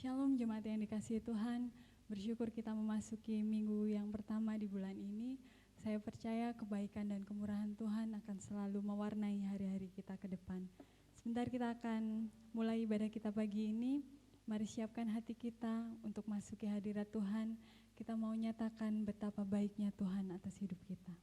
Shalom jemaat yang dikasihi Tuhan, bersyukur kita memasuki minggu yang pertama di bulan ini. Saya percaya kebaikan dan kemurahan Tuhan akan selalu mewarnai hari-hari kita ke depan. Sebentar kita akan mulai ibadah kita pagi ini. Mari siapkan hati kita untuk masuki hadirat Tuhan. Kita mau nyatakan betapa baiknya Tuhan atas hidup kita.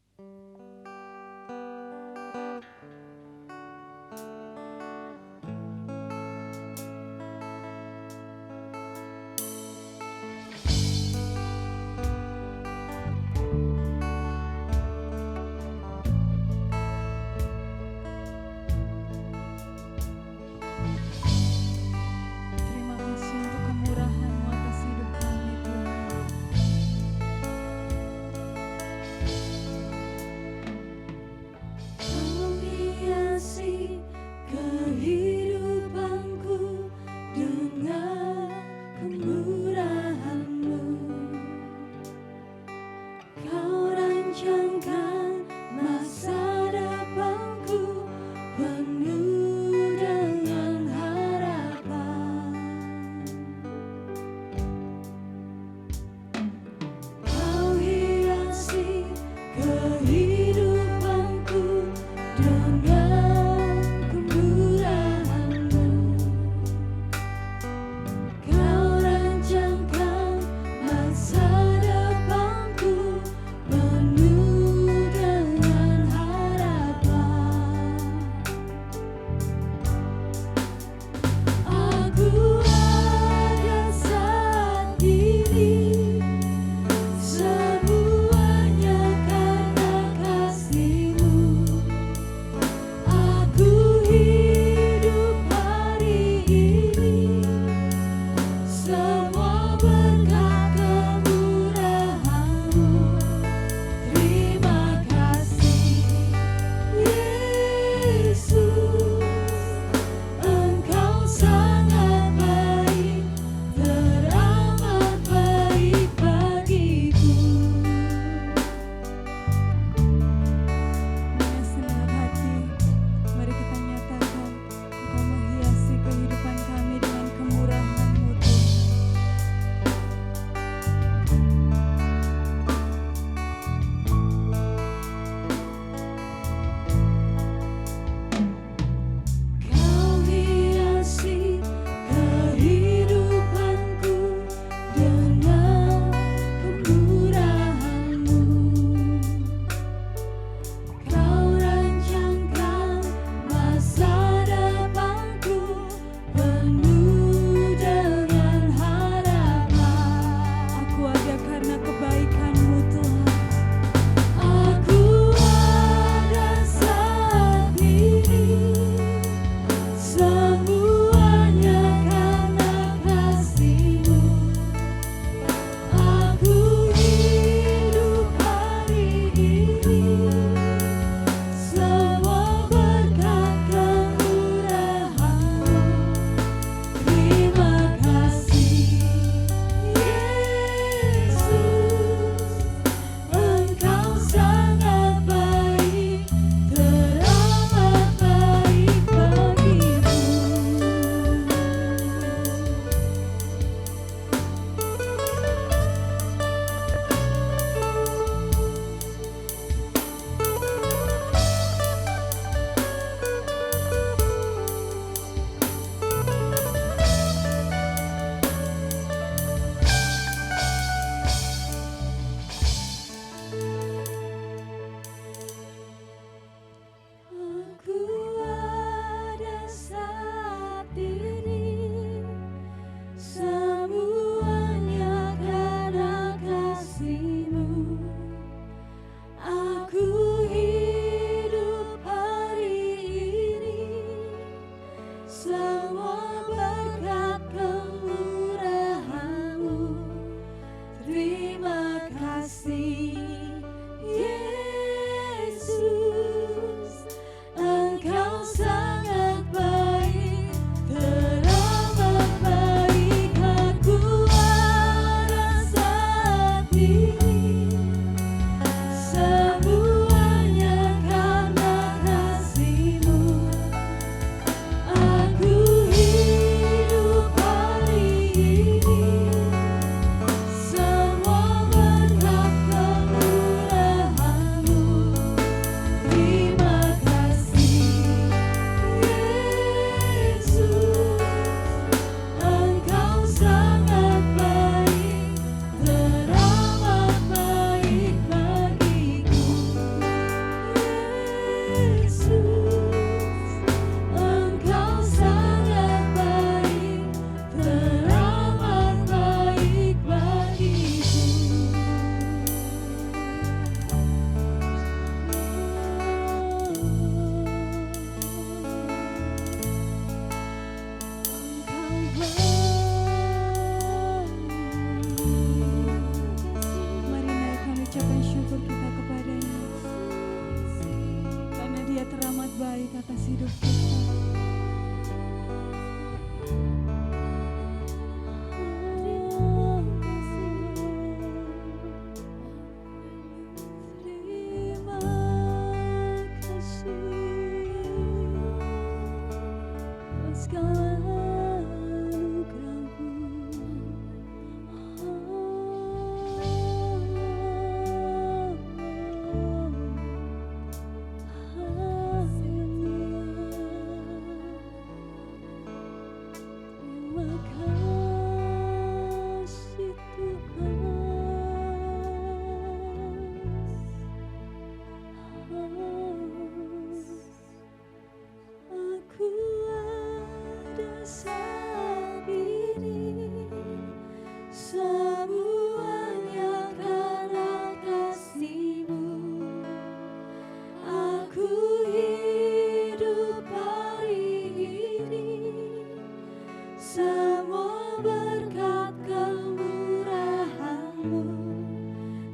berkat kemurahan-Mu.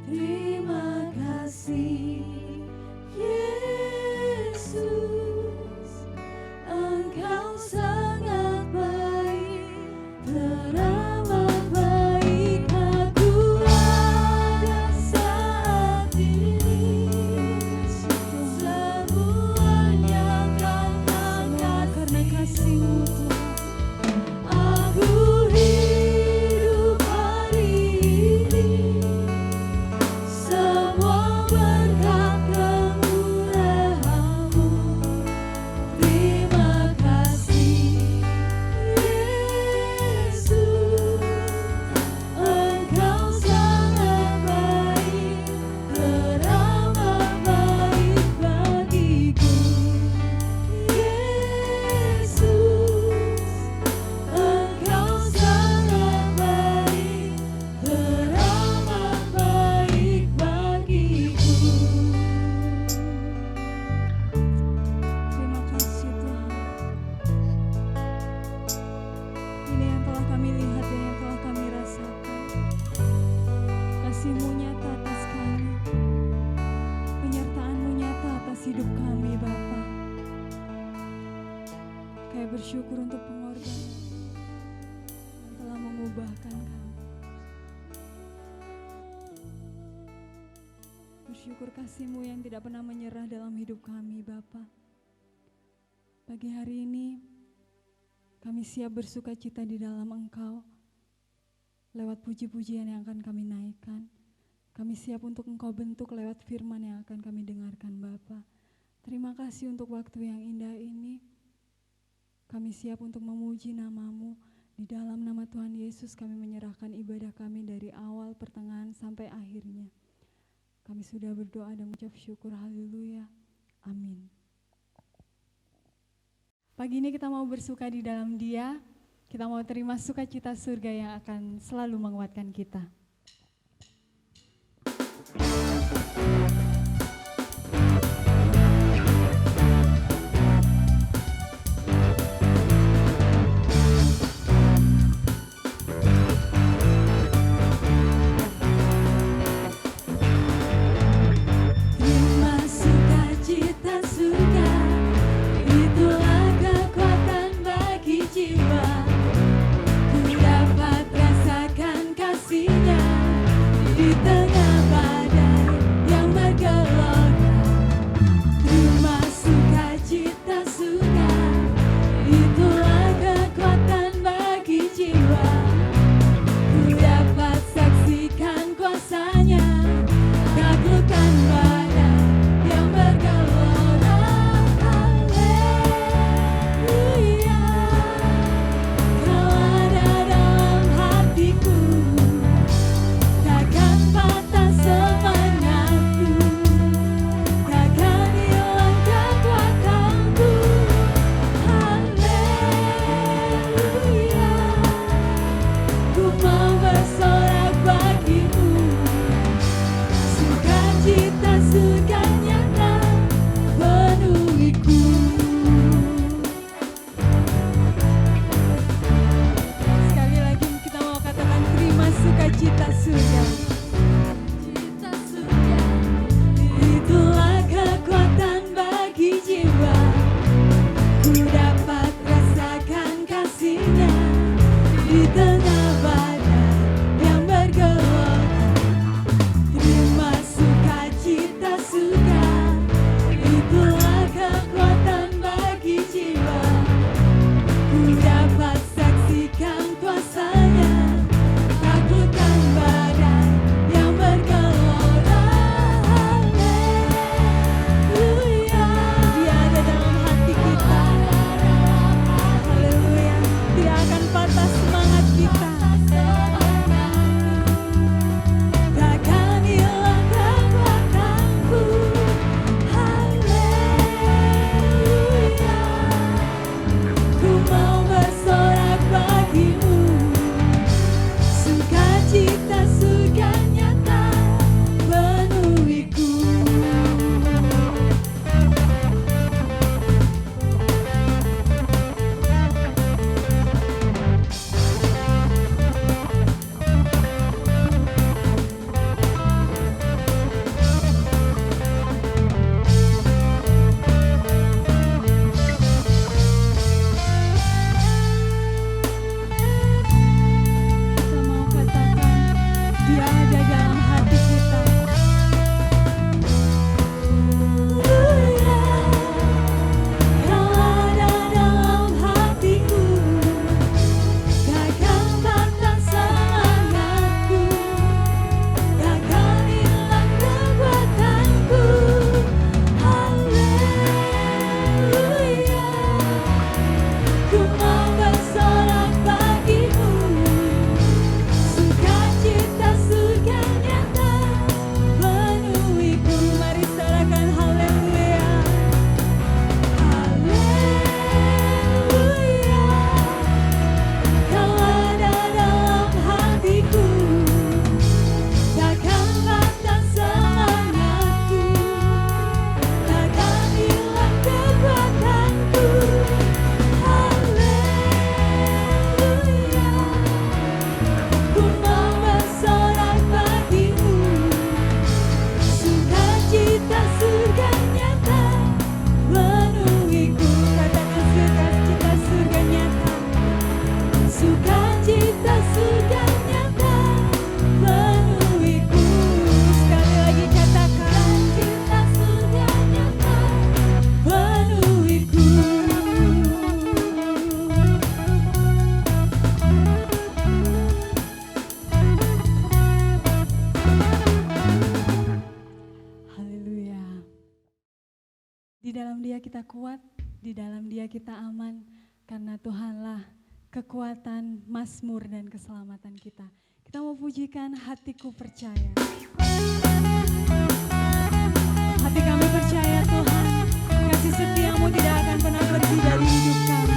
Terima kasih Yesus, Engkau sangat baik, teramat baik. Aku ada saat ini, semuanya karena kasih-Mu Tuhan. Aku hidup hari ini, semua berkat kemurahan-Mu. Terima kasih Yesus, Engkau sangat baik, teramat baik bagiku. Yesus, Engkau sangat baik, teramat baik bagiku. Terima kasih Tuhan. Ini yang telah kami lihat dan yang telah kami rasakan. Kasih-Mu nyata atas kami, penyertaan-Mu nyata atas hidup kami Bapa. Kami bersyukur untuk pengorbanan yang telah mengubahkan kami. Bersyukur kasih-Mu yang tidak pernah menyerah dalam hidup kami Bapa. Pagi hari ini kami siap bersuka cita di dalam Engkau lewat puji-pujian yang akan kami naikkan. Kami siap untuk Engkau bentuk lewat firman yang akan kami dengarkan Bapa. Terima kasih untuk waktu yang indah ini. Kami siap untuk memuji nama-Mu. Di dalam nama Tuhan Yesus kami menyerahkan ibadah kami dari awal, pertengahan, sampai akhirnya. Kami sudah berdoa dan mengucap syukur, haleluya, amin. Pagi ini kita mau bersuka di dalam Dia, kita mau terima sukacita surga yang akan selalu menguatkan kita. Terima sukacita surga, itulah kekuatan bagi jiwa. Ku dapat rasakan kasih-Nya di tengah badai yang bergelora. Terima sukacita surga, itulah kekuatan bagi jiwa. Ku dapat saksikan kuasa-Nya, taklukkan badai yang bergelora. Haleluya, Kau ada dalam hatiku, takkan patah semangatku, takkan hilang kekuatanku. Haleluya, ku mau bersorak bagi-Mu, sukacita surga nyata penuhiku. Sekali lagi kita mau katakan terima sukacita surga. Sukacita surga, itulah kekuatan bagi jiwa. Ku dapat rasakan kasih-Nya di tengah badai yang bergelora. Terima sukacita surga, itulah kekuatan bagi jiwa. Ku dapat saksikan kuasa-Nya, taklukkan badai yang bergelora. Haleluya, Dia ada dalam hati kita. Haleluya, tidak akan patah semangat kita, takkan hilang kekuatanku. Haleluya, ku mau bersorak bagi-Mu, dalam Dia kita kuat, di dalam Dia kita aman, karena Tuhanlah kekuatan, mazmur, dan keselamatan kita. Kita mau pujikan Hatiku Percaya. Hati kami percaya Tuhan, kasih setia-Mu tidak akan pernah pergi dari hidup kami.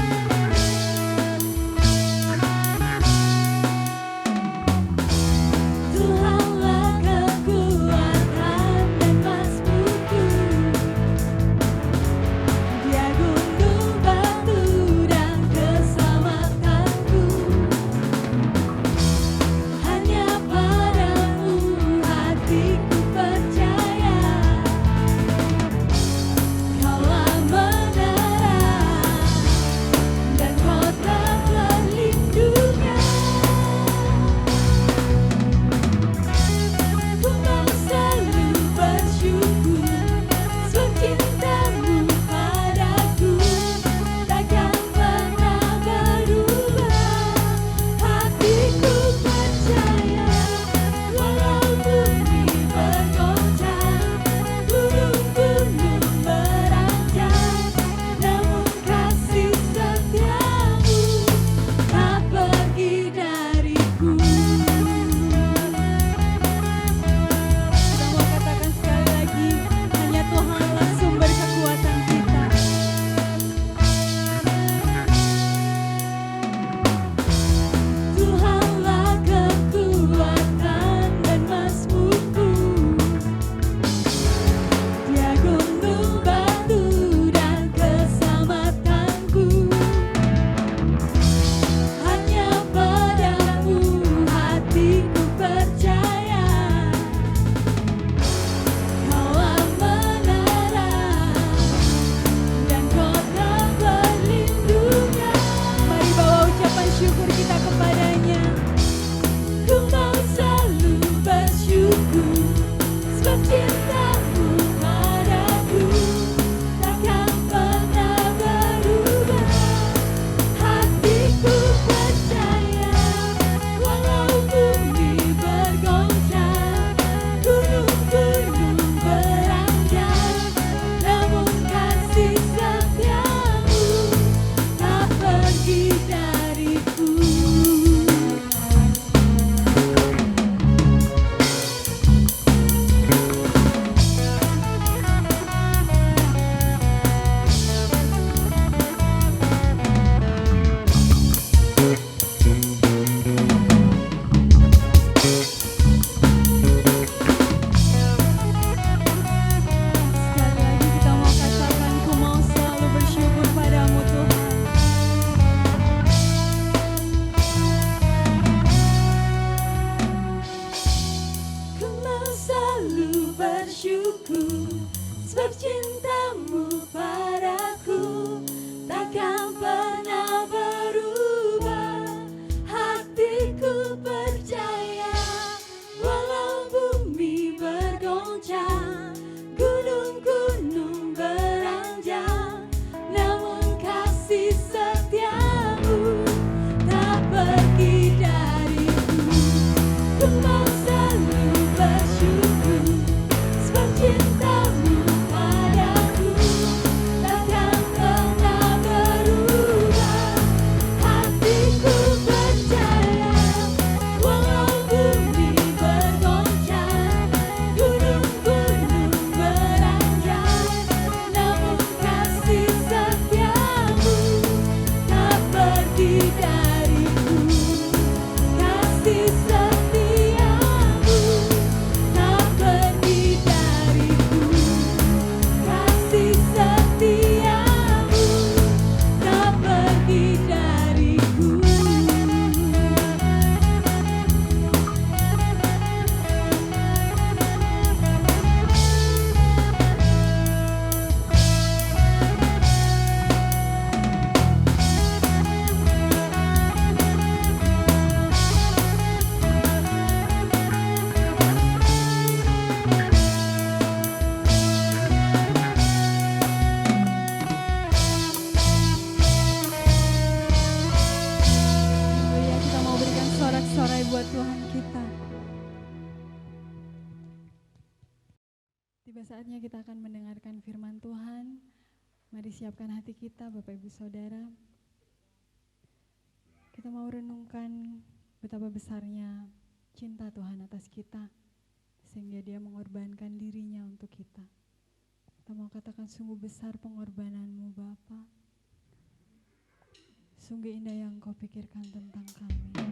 Tiba saatnya kita akan mendengarkan firman Tuhan. Mari siapkan hati kita, Bapak Ibu Saudara. Kita mau renungkan betapa besarnya cinta Tuhan atas kita, sehingga Dia mengorbankan dirinya untuk kita. Kita mau katakan, sungguh besar pengorbananmu Bapa. Sungguh indah yang Kau pikirkan tentang kami.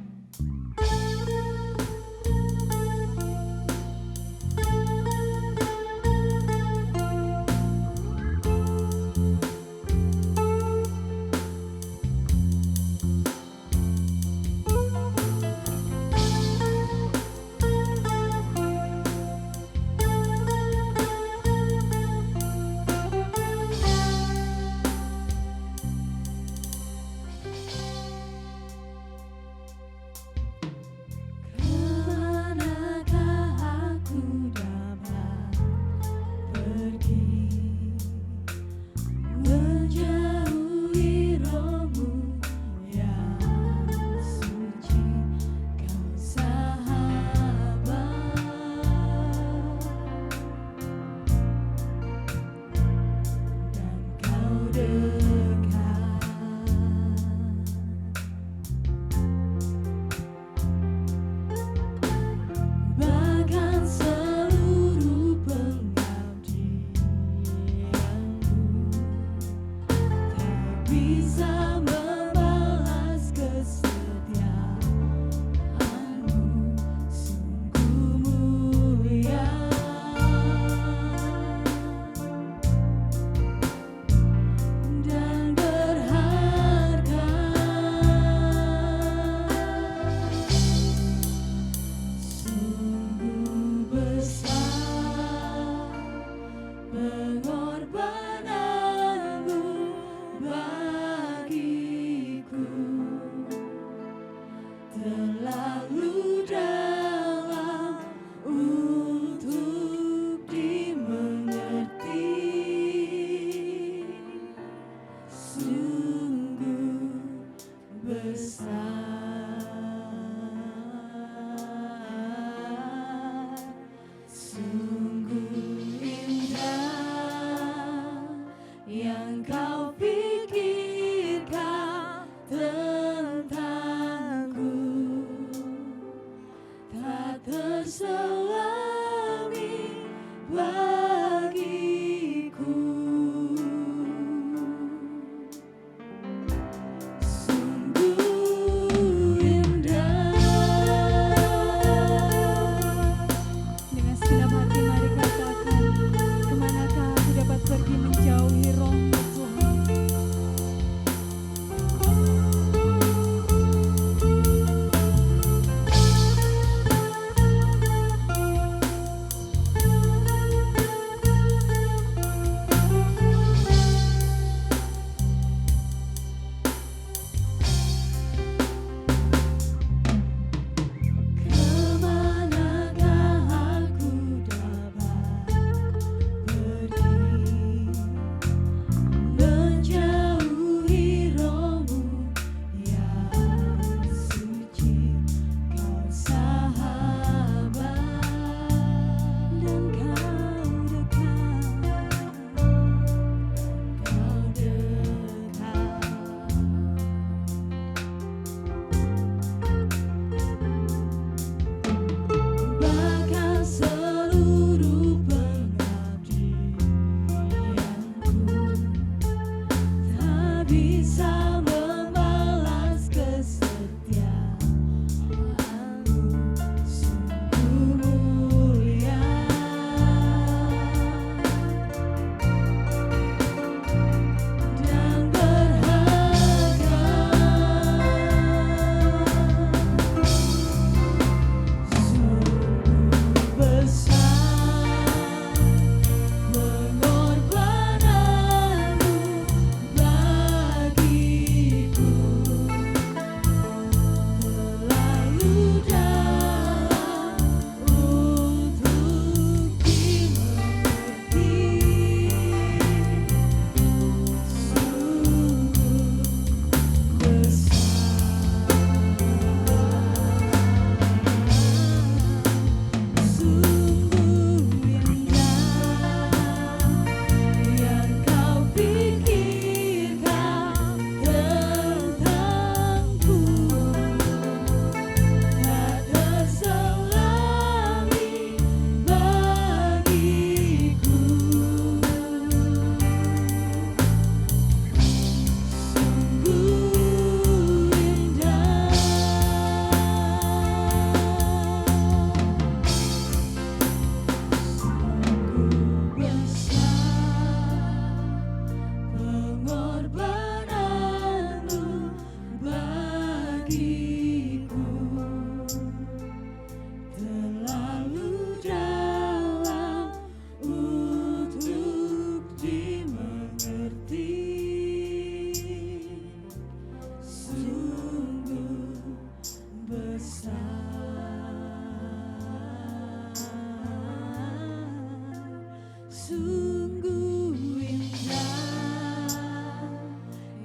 Sungguh indah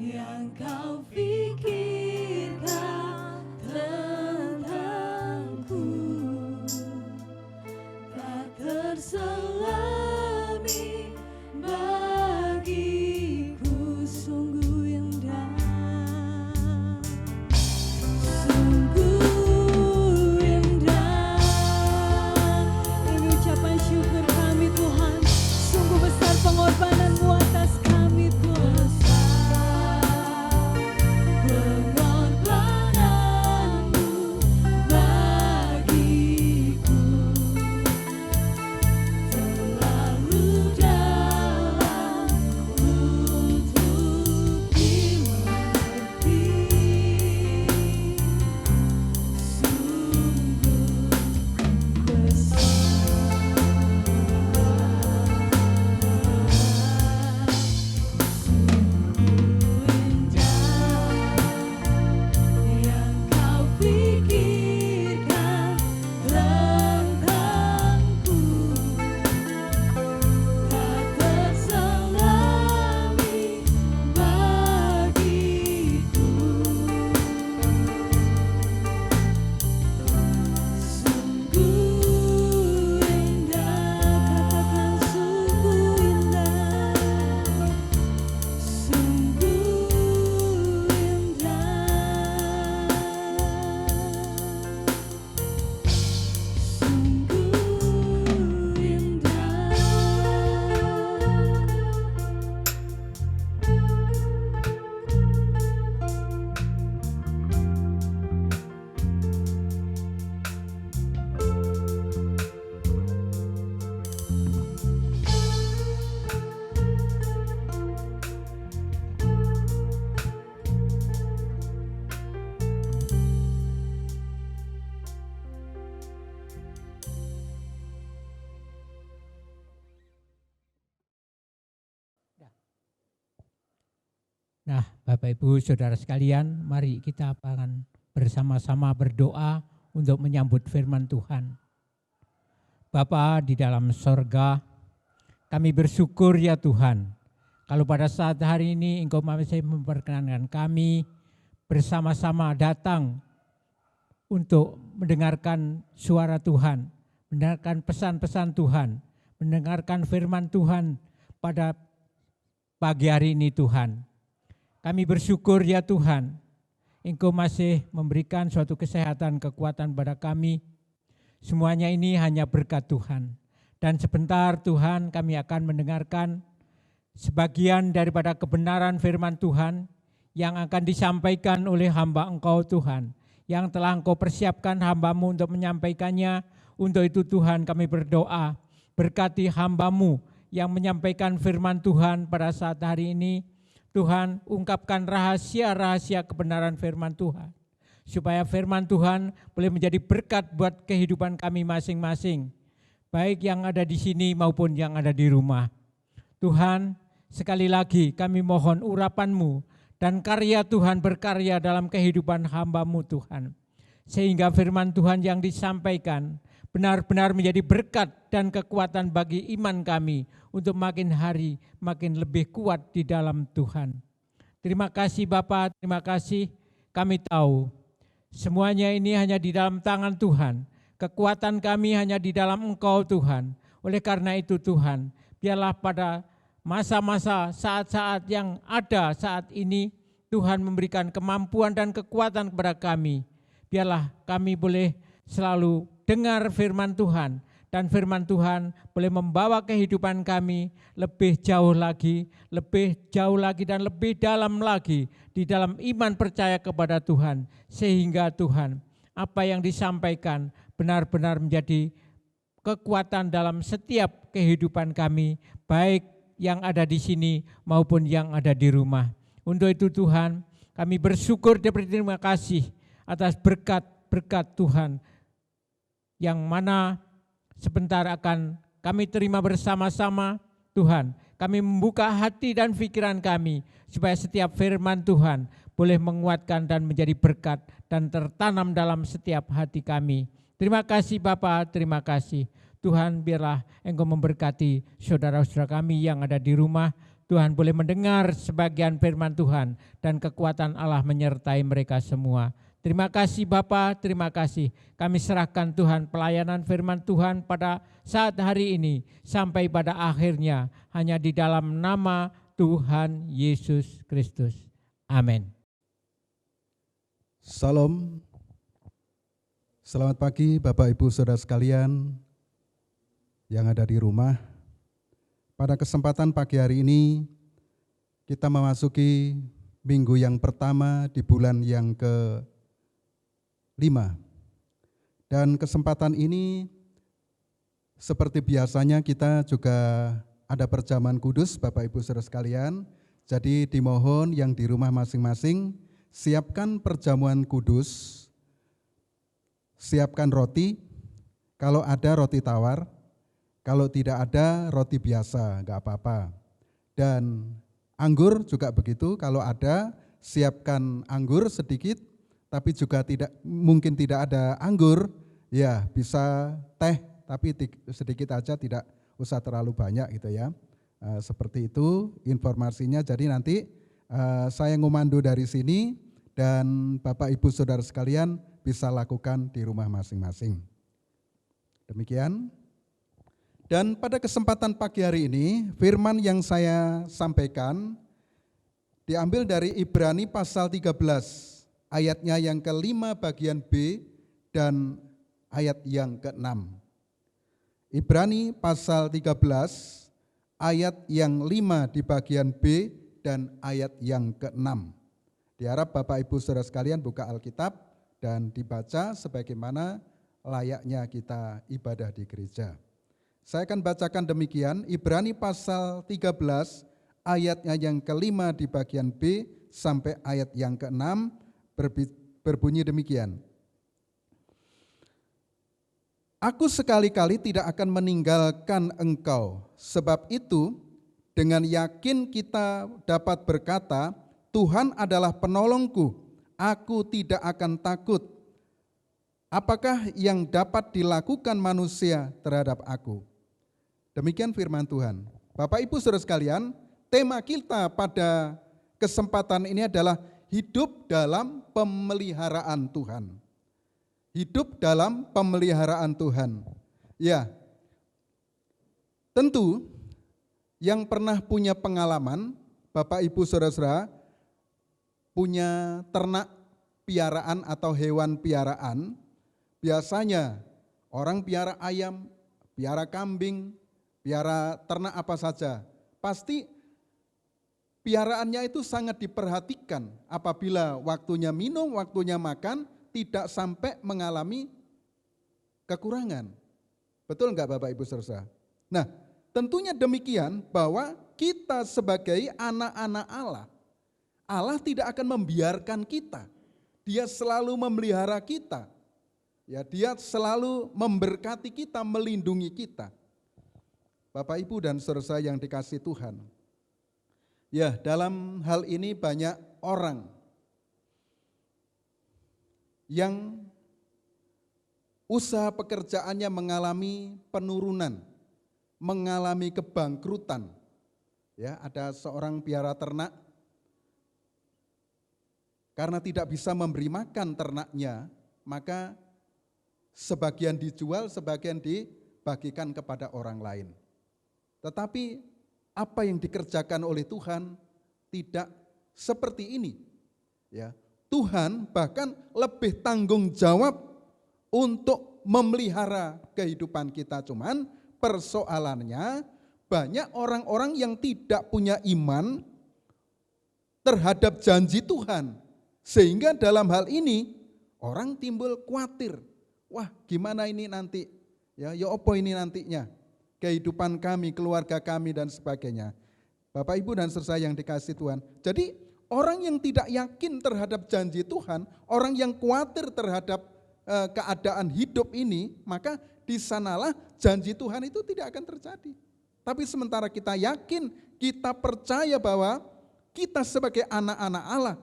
yang kau pikirkan tentangku, tak terselami bagiku. Sungguh indah, sungguh indah. Ini ucapan syukur kami Tuhan. Sungguh besar pengorbananmu atas kami Tuhan. Pengorbananmu bagiku terlalu dalam untuk dimengerti. Sungguh besar. Yang kau pikirkan tentangku, tak terselami bagiku. Sungguh indah, katakan sungguh indah. Sungguh indah, sungguh indah. Nah, Bapak Ibu Saudara sekalian, mari kita akan bersama-sama berdoa untuk menyambut firman Tuhan. Bapa di dalam sorga, kami bersyukur ya Tuhan, kalau pada saat hari ini Engkau masih memperkenankan kami bersama-sama datang untuk mendengarkan suara Tuhan, mendengarkan pesan-pesan Tuhan, mendengarkan firman Tuhan pada pagi hari ini Tuhan. Kami bersyukur ya Tuhan, Engkau masih memberikan suatu kesehatan, kekuatan pada kami. Semuanya ini hanya berkat Tuhan. Dan sebentar Tuhan kami akan mendengarkan sebagian daripada kebenaran firman Tuhan yang akan disampaikan oleh hamba Engkau Tuhan, yang telah Engkau persiapkan hamba-Mu untuk menyampaikannya. Untuk itu Tuhan kami berdoa, berkati hamba-Mu yang menyampaikan firman Tuhan pada saat hari ini. Tuhan, ungkapkan rahasia-rahasia kebenaran firman Tuhan, supaya firman Tuhan boleh menjadi berkat buat kehidupan kami masing-masing, baik yang ada di sini maupun yang ada di rumah. Tuhan, sekali lagi kami mohon urapan-Mu dan karya Tuhan berkarya dalam kehidupan hamba-Mu Tuhan, sehingga firman Tuhan yang disampaikan benar-benar menjadi berkat dan kekuatan bagi iman kami untuk makin hari makin lebih kuat di dalam Tuhan. Terima kasih Bapa, terima kasih. Kami tahu semuanya ini hanya di dalam tangan Tuhan. Kekuatan kami hanya di dalam Engkau Tuhan. Oleh karena itu Tuhan, biarlah pada masa-masa saat-saat yang ada saat ini, Tuhan memberikan kemampuan dan kekuatan kepada kami. Biarlah kami boleh selalu dengar firman Tuhan, dan firman Tuhan boleh membawa kehidupan kami lebih jauh lagi dan lebih dalam lagi di dalam iman percaya kepada Tuhan, sehingga Tuhan apa yang disampaikan benar-benar menjadi kekuatan dalam setiap kehidupan kami, baik yang ada di sini maupun yang ada di rumah. Untuk itu Tuhan, kami bersyukur dan berterima kasih atas berkat-berkat Tuhan yang mana sebentar akan kami terima bersama-sama. Tuhan, kami membuka hati dan pikiran kami supaya setiap firman Tuhan boleh menguatkan dan menjadi berkat dan tertanam dalam setiap hati kami. Terima kasih Bapa, terima kasih. Tuhan, biarlah Engkau memberkati saudara-saudara kami yang ada di rumah. Tuhan boleh mendengar sebagian firman Tuhan dan kekuatan Allah menyertai mereka semua. Terima kasih Bapa, terima kasih. Kami serahkan Tuhan pelayanan firman Tuhan pada saat hari ini sampai pada akhirnya hanya di dalam nama Tuhan Yesus Kristus. Amin. Salam. Selamat pagi Bapak Ibu Saudara sekalian yang ada di rumah. Pada kesempatan pagi hari ini kita memasuki minggu yang pertama di bulan yang ke-5. Dan kesempatan ini seperti biasanya kita juga ada perjamuan kudus Bapak Ibu Saudara sekalian. Jadi dimohon yang di rumah masing-masing siapkan perjamuan kudus, siapkan roti, kalau ada roti tawar, kalau tidak ada roti biasa, enggak apa-apa. Dan anggur juga begitu, kalau ada siapkan anggur sedikit, tapi juga mungkin tidak ada anggur, ya bisa teh, tapi sedikit aja, tidak usah terlalu banyak gitu ya. Seperti itu informasinya, jadi nanti saya ngumandu dari sini dan Bapak Ibu Saudara sekalian bisa lakukan di rumah masing-masing. Demikian. Dan pada kesempatan pagi hari ini, firman yang saya sampaikan diambil dari Ibrani pasal 13, ayatnya yang ke-5 bagian B dan ayat yang ke-6. Ibrani pasal 13, ayat yang 5 di bagian B dan ayat yang ke-6. Diharap Bapak Ibu Saudara sekalian buka Alkitab dan dibaca sebagaimana layaknya kita ibadah di gereja. Saya akan bacakan demikian, Ibrani pasal 13 ayatnya yang ke-5 di bagian B sampai ayat yang ke-6 berbunyi demikian. Aku sekali-kali tidak akan meninggalkan engkau, sebab itu dengan yakin kita dapat berkata, Tuhan adalah penolongku, aku tidak akan takut. Apakah yang dapat dilakukan manusia terhadap aku? Demikian firman Tuhan. Bapak Ibu Saudara sekalian, tema kita pada kesempatan ini adalah hidup dalam pemeliharaan Tuhan. Hidup dalam pemeliharaan Tuhan. Ya, tentu yang pernah punya pengalaman, Bapak Ibu Saudara-saudara, punya ternak piaraan atau hewan piaraan, biasanya orang piara ayam, piara kambing, piara ternak apa saja, pasti piaraannya itu sangat diperhatikan apabila waktunya minum, waktunya makan, tidak sampai mengalami kekurangan. Betul enggak Bapak Ibu Saudara? Nah, tentunya demikian bahwa kita sebagai anak-anak Allah, Allah tidak akan membiarkan kita. Dia selalu memelihara kita. Ya, dia selalu memberkati kita, melindungi kita. Bapak Ibu dan saudara yang dikasihi Tuhan. Ya, dalam hal ini banyak orang yang usaha pekerjaannya mengalami penurunan, mengalami kebangkrutan. Ya, ada seorang piara ternak, karena tidak bisa memberi makan ternaknya, maka sebagian dijual, sebagian dibagikan kepada orang lain. Tetapi apa yang dikerjakan oleh Tuhan tidak seperti ini. Ya, Tuhan bahkan lebih tanggung jawab untuk memelihara kehidupan kita. Cuman persoalannya banyak orang-orang yang tidak punya iman terhadap janji Tuhan. Sehingga dalam hal ini orang timbul khawatir. Wah, gimana ini nanti? Ya apa ini nantinya? Kehidupan kami, keluarga kami dan sebagainya. Bapak Ibu dan saudara yang dikasihi Tuhan. Jadi orang yang tidak yakin terhadap janji Tuhan, orang yang khawatir terhadap keadaan hidup ini, maka di sanalah janji Tuhan itu tidak akan terjadi. Tapi sementara kita yakin, kita percaya bahwa kita sebagai anak-anak Allah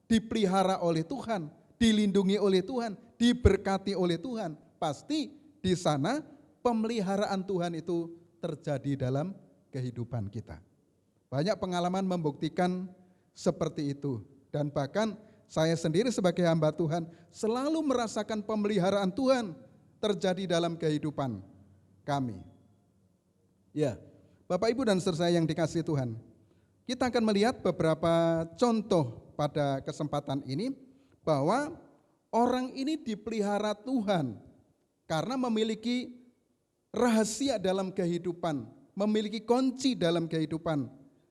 dipelihara oleh Tuhan, dilindungi oleh Tuhan, diberkati oleh Tuhan, pasti di sana pemeliharaan Tuhan itu terjadi dalam kehidupan kita. Banyak pengalaman membuktikan seperti itu, dan bahkan saya sendiri sebagai hamba Tuhan selalu merasakan pemeliharaan Tuhan terjadi dalam kehidupan kami. Ya, Bapak Ibu dan saudara yang dikasihi Tuhan, kita akan melihat beberapa contoh pada kesempatan ini bahwa orang ini dipelihara Tuhan karena memiliki rahasia dalam kehidupan, memiliki kunci dalam kehidupan.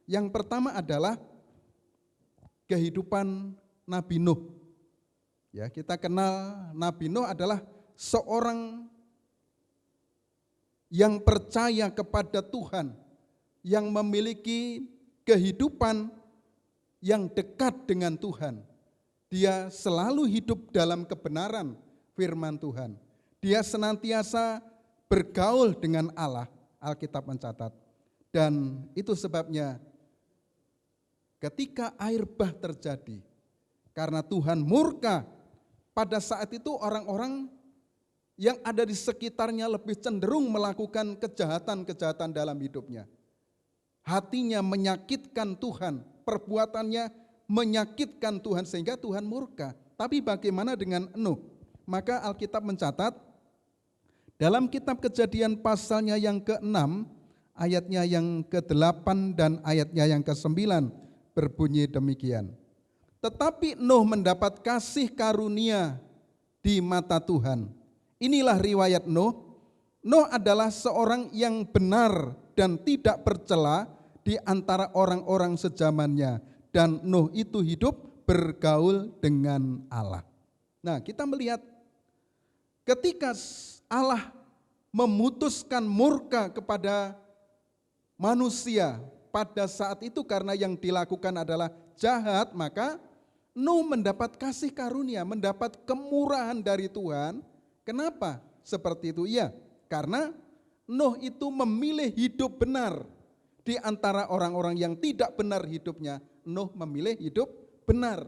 Yang pertama adalah kehidupan Nabi Nuh. Ya, kita kenal Nabi Nuh adalah seorang yang percaya kepada Tuhan, yang memiliki kehidupan yang dekat dengan Tuhan. Dia selalu hidup dalam kebenaran firman Tuhan. Dia senantiasa bergaul dengan Allah, Alkitab mencatat. Dan itu sebabnya ketika air bah terjadi, karena Tuhan murka, pada saat itu orang-orang yang ada di sekitarnya lebih cenderung melakukan kejahatan-kejahatan dalam hidupnya. Hatinya menyakitkan Tuhan, perbuatannya menyakitkan Tuhan sehingga Tuhan murka. Tapi bagaimana dengan Nuh? Maka Alkitab mencatat dalam kitab Kejadian pasalnya yang ke-6, ayatnya yang ke-8 dan ayatnya yang ke-9 berbunyi demikian. Tetapi Nuh mendapat kasih karunia di mata Tuhan. Inilah riwayat Nuh. Nuh adalah seorang yang benar dan tidak bercela di antara orang-orang sezamannya. Dan Nuh itu hidup bergaul dengan Allah. Nah, kita melihat ketika Allah memutuskan murka kepada manusia pada saat itu karena yang dilakukan adalah jahat, maka Nuh mendapat kasih karunia, mendapat kemurahan dari Tuhan. Kenapa seperti itu? Ya, karena Nuh itu memilih hidup benar di antara orang-orang yang tidak benar hidupnya. Nuh memilih hidup benar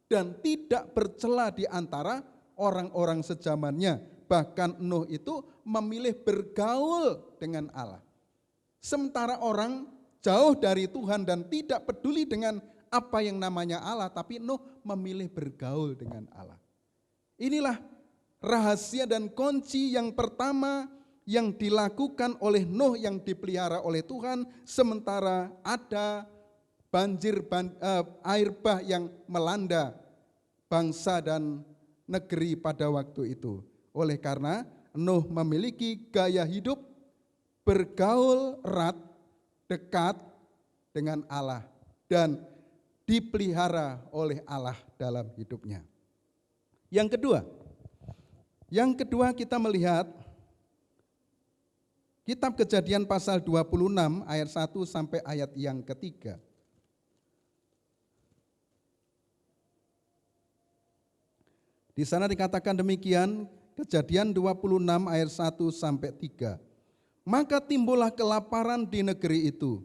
dan tidak bercela di antara orang-orang sezamannya. Bahkan Nuh itu memilih bergaul dengan Allah. Sementara orang jauh dari Tuhan dan tidak peduli dengan apa yang namanya Allah, tapi Nuh memilih bergaul dengan Allah. Inilah rahasia dan kunci yang pertama yang dilakukan oleh Nuh yang dipelihara oleh Tuhan, sementara ada air bah yang melanda bangsa dan negeri pada waktu itu. Oleh karena Nuh memiliki gaya hidup bergaul erat, dekat dengan Allah dan dipelihara oleh Allah dalam hidupnya. Yang kedua kita melihat kitab Kejadian pasal 26 ayat 1 sampai ayat yang ketiga. Di sana dikatakan demikian, Kejadian 26 ayat 1 sampai 3. Maka timbullah kelaparan di negeri itu.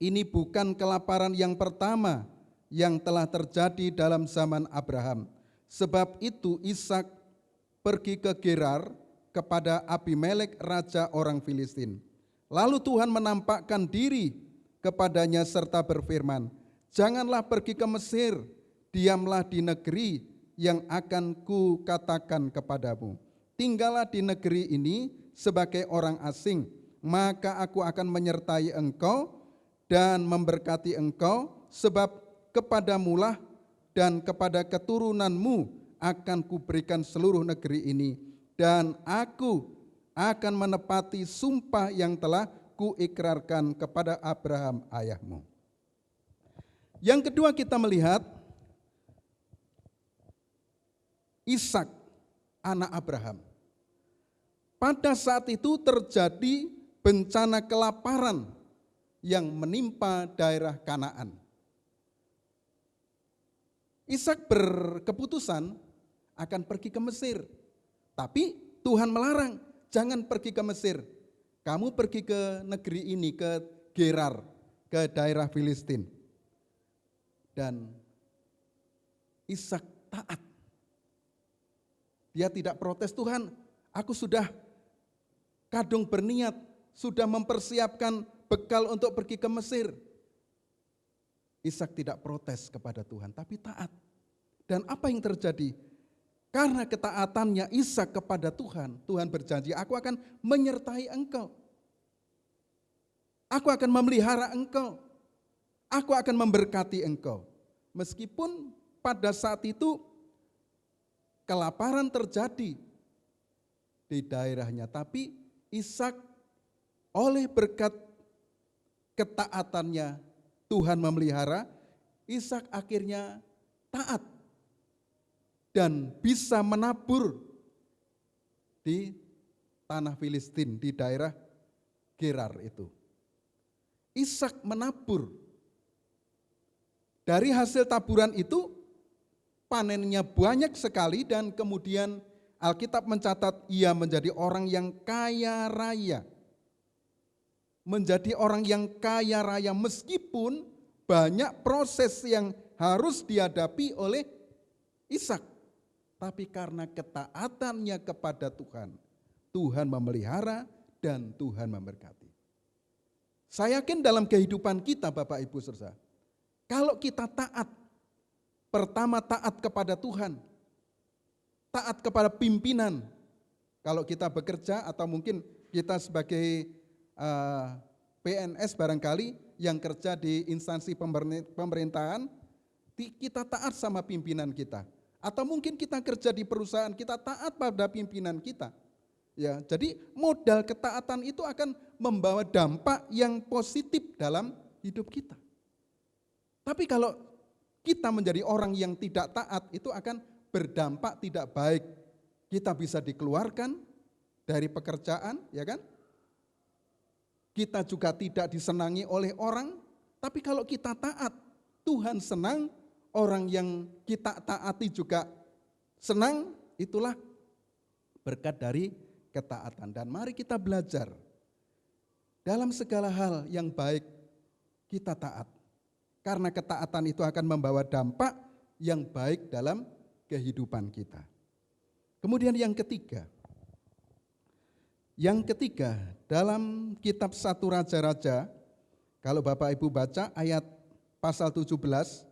Ini bukan kelaparan yang pertama yang telah terjadi dalam zaman Abraham. Sebab itu Ishak pergi ke Gerar kepada Abimelek raja orang Filistin. Lalu Tuhan menampakkan diri kepadanya serta berfirman, janganlah pergi ke Mesir, diamlah di negeri yang akan kukatakan kepadamu. Tinggallah di negeri ini sebagai orang asing, maka aku akan menyertai engkau dan memberkati engkau, sebab kepadamulah dan kepada keturunanmu akan kuberikan seluruh negeri ini, dan aku akan menepati sumpah yang telah kuikrarkan kepada Abraham ayahmu. Yang kedua kita melihat Ishak, anak Abraham. Pada saat itu terjadi bencana kelaparan yang menimpa daerah Kanaan. Ishak berkeputusan akan pergi ke Mesir. Tapi Tuhan melarang, jangan pergi ke Mesir. Kamu pergi ke negeri ini, ke Gerar, ke daerah Filistin. Dan Ishak taat. Dia tidak protes, Tuhan, aku sudah kadung berniat, sudah mempersiapkan bekal untuk pergi ke Mesir. Ishak tidak protes kepada Tuhan, tapi taat. Dan apa yang terjadi? Karena ketaatannya Ishak kepada Tuhan, Tuhan berjanji, aku akan menyertai engkau. Aku akan memelihara engkau. Aku akan memberkati engkau. Meskipun pada saat itu kelaparan terjadi di daerahnya, tapi Ishak oleh berkat ketaatannya Tuhan memelihara, Ishak akhirnya taat dan bisa menabur di tanah Filistin, di daerah Gerar itu. Ishak menabur. Dari hasil taburan itu panennya banyak sekali dan kemudian Alkitab mencatat ia menjadi orang yang kaya raya. Menjadi orang yang kaya raya meskipun banyak proses yang harus dihadapi oleh Ishak. Tapi karena ketaatannya kepada Tuhan, Tuhan memelihara dan Tuhan memberkati. Saya yakin dalam kehidupan kita Bapak Ibu Saudara, kalau kita taat, pertama taat kepada Tuhan, taat kepada pimpinan. Kalau kita bekerja atau mungkin kita sebagai PNS barangkali yang kerja di instansi pemerintahan, kita taat sama pimpinan kita. Atau mungkin kita kerja di perusahaan, kita taat pada pimpinan kita. Ya, jadi modal ketaatan itu akan membawa dampak yang positif dalam hidup kita. Tapi kalau kita menjadi orang yang tidak taat, itu akan berdampak tidak baik. Kita bisa dikeluarkan dari pekerjaan, ya kan? Kita juga tidak disenangi oleh orang, tapi kalau kita taat, Tuhan senang, orang yang kita taati juga senang, itulah berkat dari ketaatan. Dan mari kita belajar, dalam segala hal yang baik kita taat. Karena ketaatan itu akan membawa dampak yang baik dalam kehidupan kita. Kemudian yang ketiga dalam kitab 1 Raja-Raja, kalau Bapak Ibu baca ayat pasal 17, 1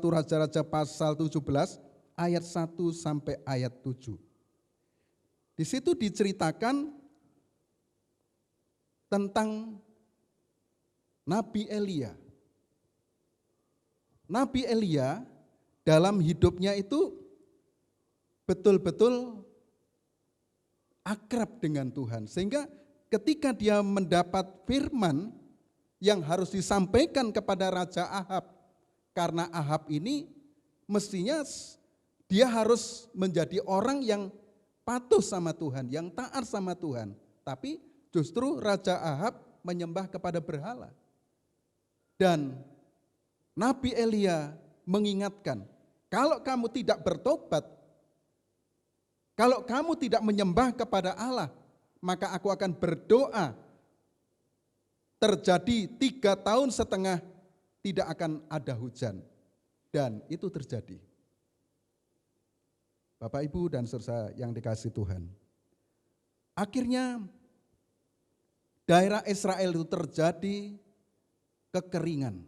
Raja-Raja pasal 17 ayat 1 sampai ayat 7. Di situ diceritakan tentang Nabi Elia. Nabi Elia dalam hidupnya itu betul-betul akrab dengan Tuhan. Sehingga ketika dia mendapat firman yang harus disampaikan kepada Raja Ahab, karena Ahab ini mestinya dia harus menjadi orang yang patuh sama Tuhan, yang taat sama Tuhan. Tapi justru Raja Ahab menyembah kepada berhala. Dan Nabi Elia mengingatkan, kalau kamu tidak bertobat, kalau kamu tidak menyembah kepada Allah, maka aku akan berdoa terjadi 3,5 tahun tidak akan ada hujan. Dan itu terjadi. Bapak, Ibu, dan saudara yang dikasihi Tuhan. Akhirnya daerah Israel itu terjadi kekeringan.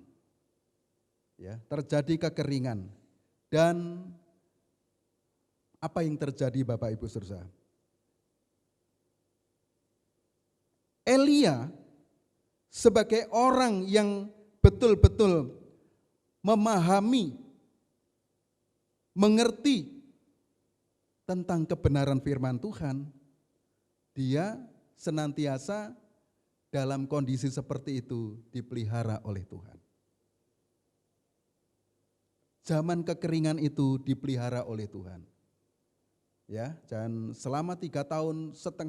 Ya, terjadi kekeringan. Dan apa yang terjadi Bapak Ibu saudara? Elia sebagai orang yang betul-betul memahami, mengerti tentang kebenaran firman Tuhan, dia senantiasa dalam kondisi seperti itu dipelihara oleh Tuhan. Zaman kekeringan itu dipelihara oleh Tuhan. Ya, dan selama 3,5 tahun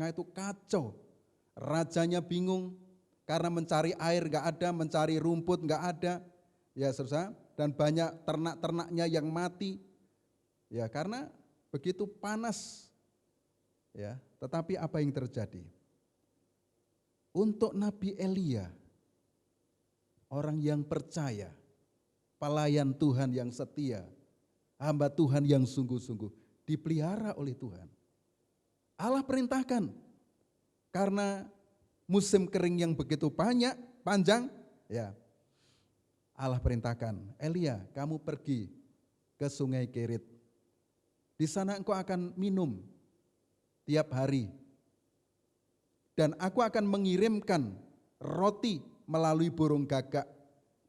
itu kacau. Rajanya bingung karena mencari air enggak ada, mencari rumput enggak ada. Ya, saudara, dan banyak ternak-ternaknya yang mati. Ya, karena begitu panas. Ya, tetapi apa yang terjadi? Untuk Nabi Elia, orang yang percaya, pelayan Tuhan yang setia, hamba Tuhan yang sungguh-sungguh, dipelihara oleh Tuhan. Allah perintahkan. Karena musim kering yang begitu panjang, ya Allah perintahkan, Elia, kamu pergi ke sungai Kerit. Di sana engkau akan minum tiap hari. Dan aku akan mengirimkan roti melalui burung gagak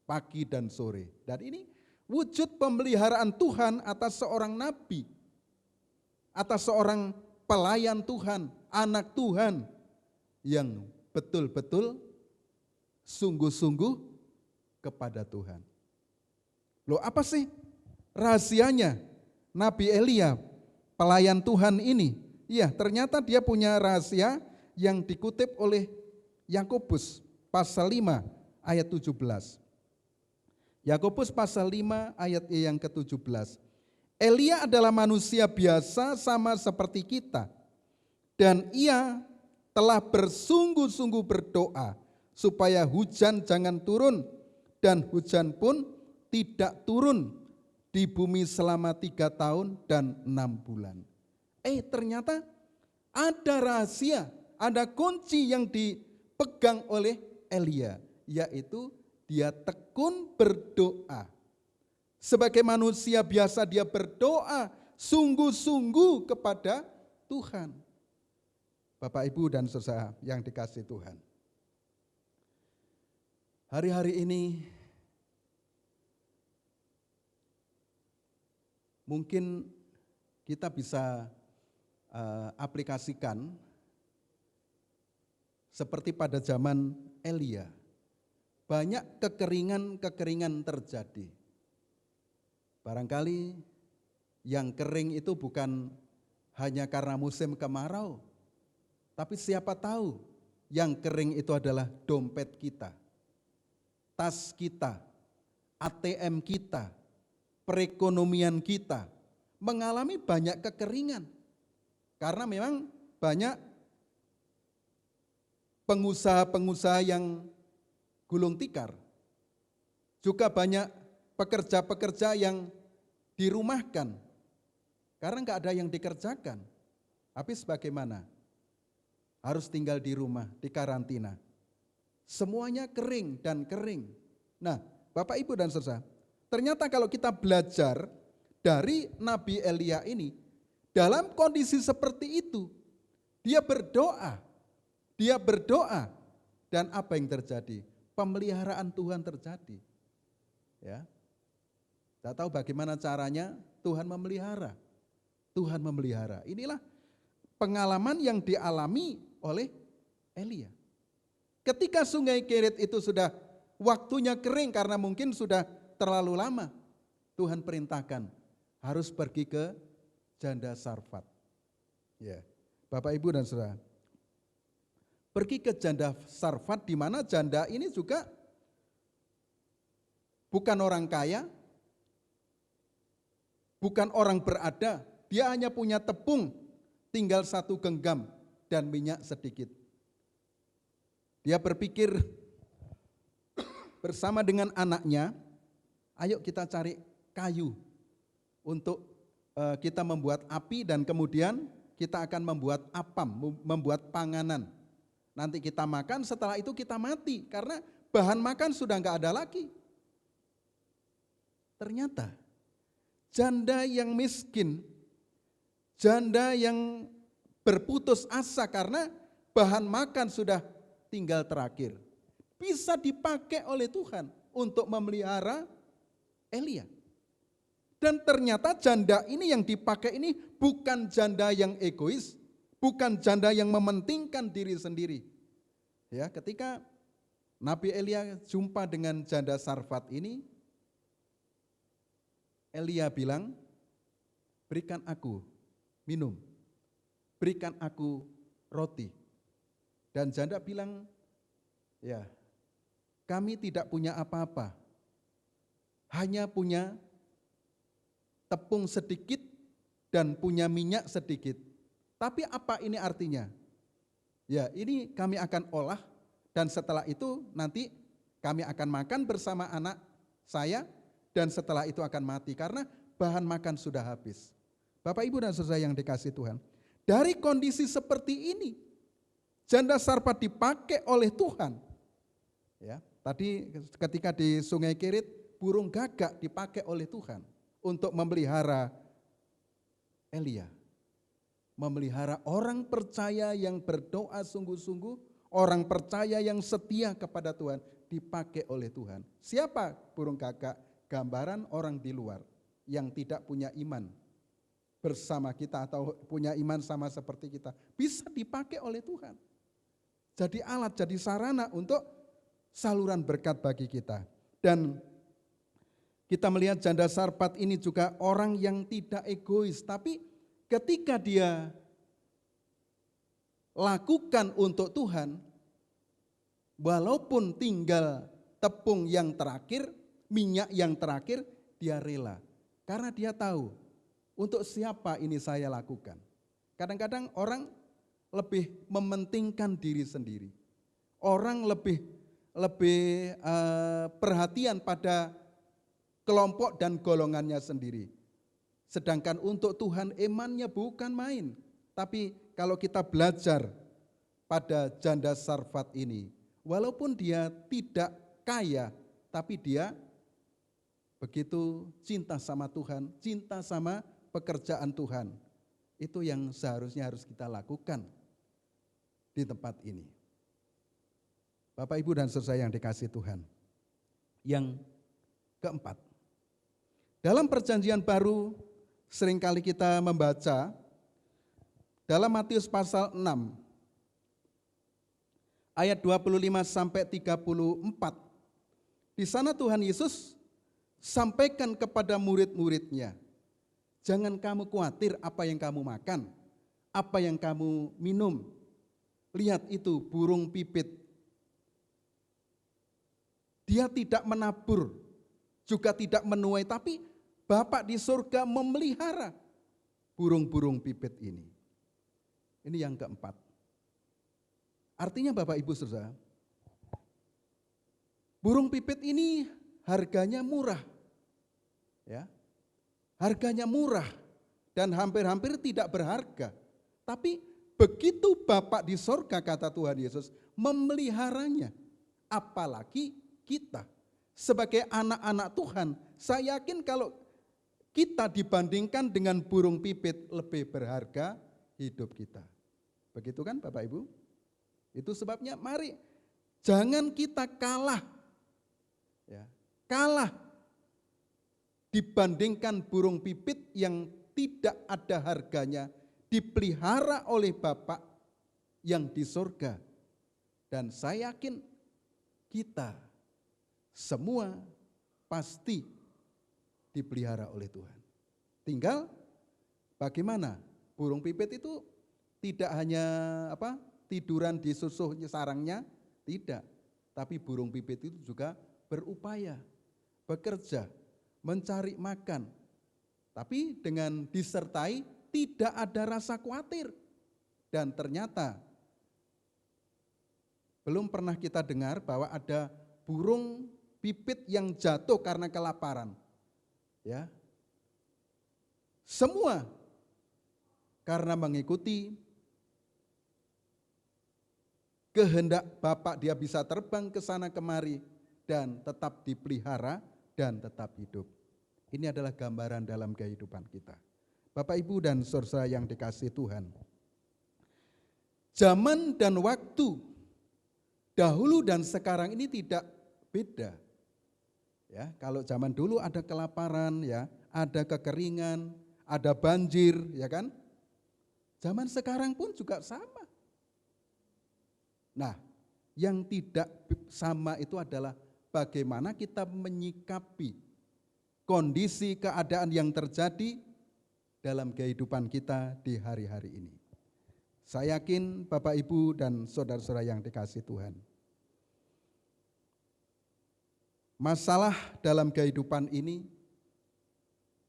pagi dan sore. Dan ini wujud pemeliharaan Tuhan atas seorang nabi, atas seorang pelayan Tuhan, anak Tuhan yang betul-betul sungguh-sungguh kepada Tuhan. Loh, apa sih rahasianya Nabi Elia, pelayan Tuhan ini? Ya, ternyata dia punya rahasia yang dikutip oleh Yakobus pasal 5 ayat 17. Yakobus pasal 5 ayat yang ke-17. Elia adalah manusia biasa sama seperti kita, dan ia telah bersungguh-sungguh berdoa supaya hujan jangan turun, dan hujan pun tidak turun di bumi selama 3 tahun dan 6 bulan. Ternyata ada rahasia, ada kunci yang dipegang oleh Elia, yaitu dia tekun berdoa. Sebagai manusia biasa dia berdoa sungguh-sungguh kepada Tuhan. Bapak, Ibu, dan saudara yang dikasihi Tuhan. Hari-hari ini mungkin kita bisa aplikasikan seperti pada zaman Elia. Banyak kekeringan-kekeringan terjadi. Barangkali yang kering itu bukan hanya karena musim kemarau, tapi siapa tahu yang kering itu adalah dompet kita, tas kita, ATM kita, perekonomian kita mengalami banyak kekeringan. Karena memang banyak pengusaha-pengusaha yang gulung tikar. Juga banyak pekerja-pekerja yang dirumahkan karena enggak ada yang dikerjakan. Habis bagaimana? Harus tinggal di rumah, di karantina. Semuanya kering dan kering. Nah, Bapak, Ibu, dan saudara, ternyata kalau kita belajar dari Nabi Elia ini, dalam kondisi seperti itu, dia berdoa, dan apa yang terjadi? Pemeliharaan Tuhan terjadi. Ya, saya tahu bagaimana caranya Tuhan memelihara. Tuhan memelihara. Inilah pengalaman yang dialami oleh Elia. Ketika sungai Kerit itu sudah waktunya kering karena mungkin sudah terlalu lama, Tuhan perintahkan harus pergi ke janda Sarfat. Ya, Bapak, Ibu, dan saudara, pergi ke janda Sarfat, di mana janda ini juga bukan orang kaya, bukan orang berada, dia hanya punya tepung, tinggal 1 genggam dan minyak sedikit. Dia berpikir bersama dengan anaknya, ayo kita cari kayu untuk kita membuat api dan kemudian kita akan membuat apam, membuat panganan. Nanti kita makan, setelah itu kita mati karena bahan makan sudah enggak ada lagi. Ternyata janda yang miskin, janda yang berputus asa karena bahan makan sudah tinggal terakhir, bisa dipakai oleh Tuhan untuk memelihara Elia. Dan ternyata janda ini yang dipakai ini bukan janda yang egois, bukan janda yang mementingkan diri sendiri. Ya, ketika Nabi Elia jumpa dengan janda Sarfat ini, Elia bilang, berikan aku minum, berikan aku roti. Dan janda bilang, ya, kami tidak punya apa-apa, hanya punya tepung sedikit dan punya minyak sedikit. Tapi apa ini artinya? Ya, ini kami akan olah dan setelah itu nanti kami akan makan bersama anak saya dan setelah itu akan mati karena bahan makan sudah habis. Bapak, Ibu, dan saudara yang dikasihi Tuhan, dari kondisi seperti ini, janda Sarfat dipakai oleh Tuhan. Ya, tadi ketika di Sungai Kerit, burung gagak dipakai oleh Tuhan untuk memelihara Elia. Memelihara orang percaya yang berdoa sungguh-sungguh, orang percaya yang setia kepada Tuhan, dipakai oleh Tuhan. Siapa burung gagak? Gambaran orang di luar yang tidak punya iman bersama kita atau punya iman sama seperti kita, bisa dipakai oleh Tuhan. Jadi alat, jadi sarana untuk saluran berkat bagi kita. Dan kita melihat janda Sarfat ini juga orang yang tidak egois, tapi ketika dia lakukan untuk Tuhan, walaupun tinggal tepung yang terakhir, minyak yang terakhir, dia rela. Karena dia tahu, untuk siapa ini saya lakukan. Kadang-kadang orang lebih mementingkan diri sendiri. Orang lebih perhatian pada kelompok dan golongannya sendiri. Sedangkan untuk Tuhan imannya bukan main. Tapi kalau kita belajar pada janda Sarfat ini, walaupun dia tidak kaya, tapi dia begitu cinta sama Tuhan, cinta sama pekerjaan Tuhan. Itu yang seharusnya harus kita lakukan di tempat ini. Bapak, Ibu, dan saudara yang dikasihi Tuhan. Yang keempat, dalam perjanjian baru seringkali kita membaca dalam Matius pasal 6 ayat 25 sampai 34. Di sana Tuhan Yesus sampaikan kepada murid-muridnya, jangan kamu khawatir apa yang kamu makan, apa yang kamu minum. Lihat itu burung pipit. Dia tidak menabur, juga tidak menuai, tapi Bapa di surga memelihara burung-burung pipit ini. Ini yang keempat. Artinya Bapak Ibu Saudara, burung pipit ini harganya murah. Ya. Harganya murah dan hampir-hampir tidak berharga. Tapi begitu Bapa di surga, kata Tuhan Yesus, memeliharanya. Apalagi kita sebagai anak-anak Tuhan, saya yakin kalau kita dibandingkan dengan burung pipit lebih berharga hidup kita. Begitu kan Bapak Ibu? Itu sebabnya mari jangan kita kalah. Ya, kalah dibandingkan burung pipit yang tidak ada harganya, dipelihara oleh Bapa yang di surga. Dan saya yakin kita semua pasti dipelihara oleh Tuhan. Tinggal bagaimana? Burung pipit itu tidak hanya tiduran di susuh sarangnya, tidak. Tapi burung pipit itu juga berupaya, bekerja, mencari makan. Tapi dengan disertai tidak ada rasa khawatir. Dan ternyata belum pernah kita dengar bahwa ada burung pipit yang jatuh karena kelaparan. Ya. Semua karena mengikuti kehendak Bapak, dia bisa terbang ke sana kemari dan tetap dipelihara dan tetap hidup. Ini adalah gambaran dalam kehidupan kita. Bapak, Ibu, dan saudara yang dikasihi Tuhan. Zaman dan waktu dahulu dan sekarang ini tidak beda. Ya, kalau zaman dulu ada kelaparan, ya, ada kekeringan, ada banjir, ya kan? Zaman sekarang pun juga sama. Nah, yang tidak sama itu adalah bagaimana kita menyikapi kondisi keadaan yang terjadi dalam kehidupan kita di hari-hari ini. Saya yakin Bapak, Ibu, dan saudara-saudara yang dikasihi Tuhan, masalah dalam kehidupan ini,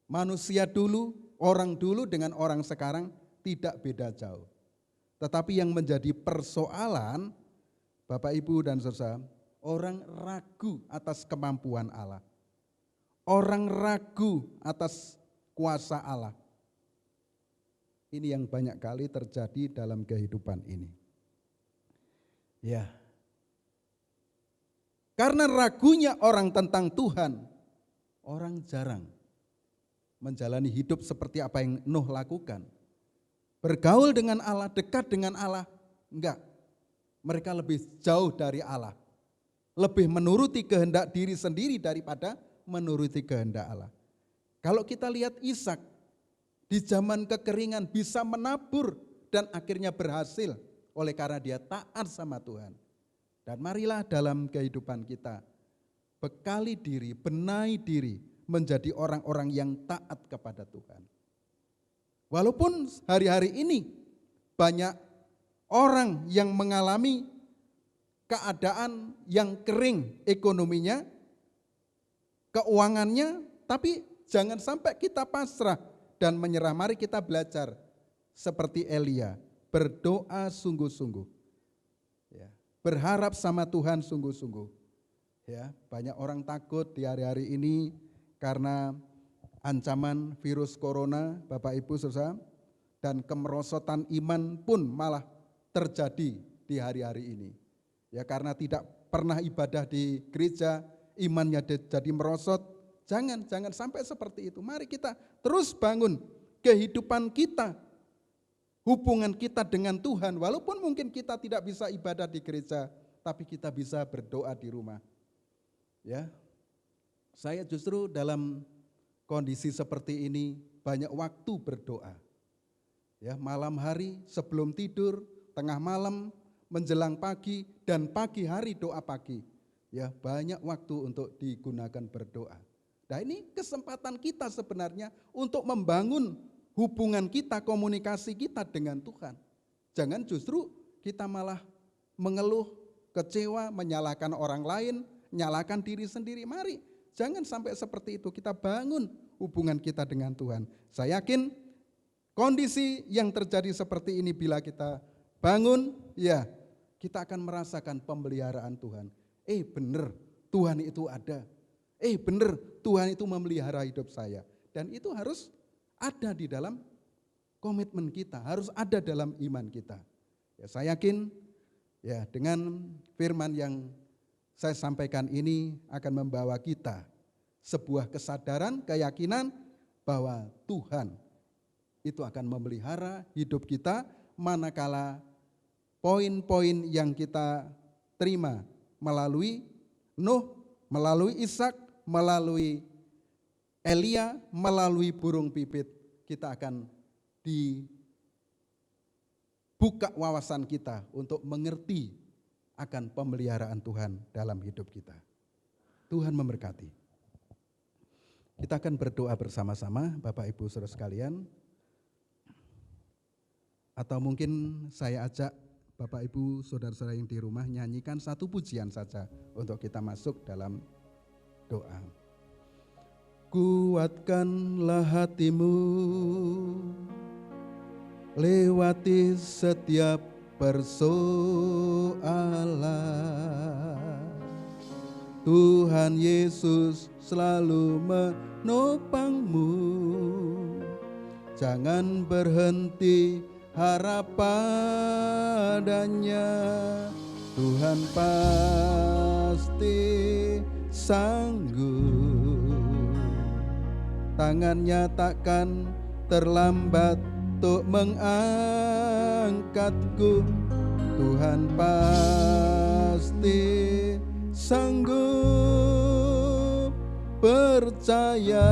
manusia dulu, orang dulu dengan orang sekarang tidak beda jauh. Tetapi yang menjadi persoalan, Bapak, Ibu, dan saudara, orang ragu atas kemampuan Allah. Orang ragu atas kuasa Allah. Ini yang banyak kali terjadi dalam kehidupan ini. Ya. Karena ragunya orang tentang Tuhan, orang jarang menjalani hidup seperti apa yang Nuh lakukan. Bergaul dengan Allah, dekat dengan Allah, enggak. Mereka lebih jauh dari Allah. Lebih menuruti kehendak diri sendiri daripada menuruti kehendak Allah. Kalau kita lihat Ishak, di zaman kekeringan bisa menabur dan akhirnya berhasil oleh karena dia taat sama Tuhan. Dan marilah dalam kehidupan kita bekali diri, benahi diri menjadi orang-orang yang taat kepada Tuhan. Walaupun hari-hari ini banyak orang yang mengalami keadaan yang kering ekonominya, keuangannya, tapi jangan sampai kita pasrah dan menyerah. Mari kita belajar seperti Elia, berdoa sungguh-sungguh, ya, berharap sama Tuhan sungguh-sungguh. Ya, banyak orang takut di hari-hari ini karena ancaman virus corona, Bapak Ibu Saudara, dan kemerosotan iman pun malah terjadi di hari-hari ini. Ya, karena tidak pernah ibadah di gereja, imannya jadi merosot. Jangan sampai seperti itu. Mari kita terus bangun kehidupan kita, hubungan kita dengan Tuhan. Walaupun mungkin kita tidak bisa ibadah di gereja, tapi kita bisa berdoa di rumah. Ya, saya justru dalam kondisi seperti ini banyak waktu berdoa. Ya, malam hari sebelum tidur, tengah malam, menjelang pagi, dan pagi hari doa pagi. Ya, banyak waktu untuk digunakan berdoa. Nah, ini kesempatan kita sebenarnya untuk membangun hubungan kita, komunikasi kita dengan Tuhan. Jangan justru kita malah mengeluh, kecewa, menyalahkan orang lain, menyalahkan diri sendiri. Mari, jangan sampai seperti itu. Kita bangun hubungan kita dengan Tuhan. Saya yakin kondisi yang terjadi seperti ini bila kita bangun, ya kita akan merasakan pemeliharaan Tuhan. Benar, Tuhan itu ada. Benar, Tuhan itu memelihara hidup saya. Dan itu harus ada di dalam komitmen kita, harus ada dalam iman kita. Ya, saya yakin ya dengan firman yang saya sampaikan ini akan membawa kita sebuah kesadaran, keyakinan bahwa Tuhan itu akan memelihara hidup kita manakala poin-poin yang kita terima melalui Nuh, melalui Ishak, melalui Elia, melalui burung pipit, kita akan dibuka wawasan kita untuk mengerti akan pemeliharaan Tuhan dalam hidup kita. Tuhan memberkati. Kita akan berdoa bersama-sama, Bapak Ibu Saudara sekalian. Atau mungkin saya ajak Bapak Ibu Saudara-saudara yang di rumah nyanyikan satu pujian saja untuk kita masuk dalam doa. Kuatkanlah hatimu lewati setiap persoalan. Tuhan Yesus selalu menopangmu. Jangan berhenti harap padanya. Tuhan pasti sanggup. Tangannya takkan terlambat untuk mengangkatku. Tuhan pasti sanggup. Percayalah,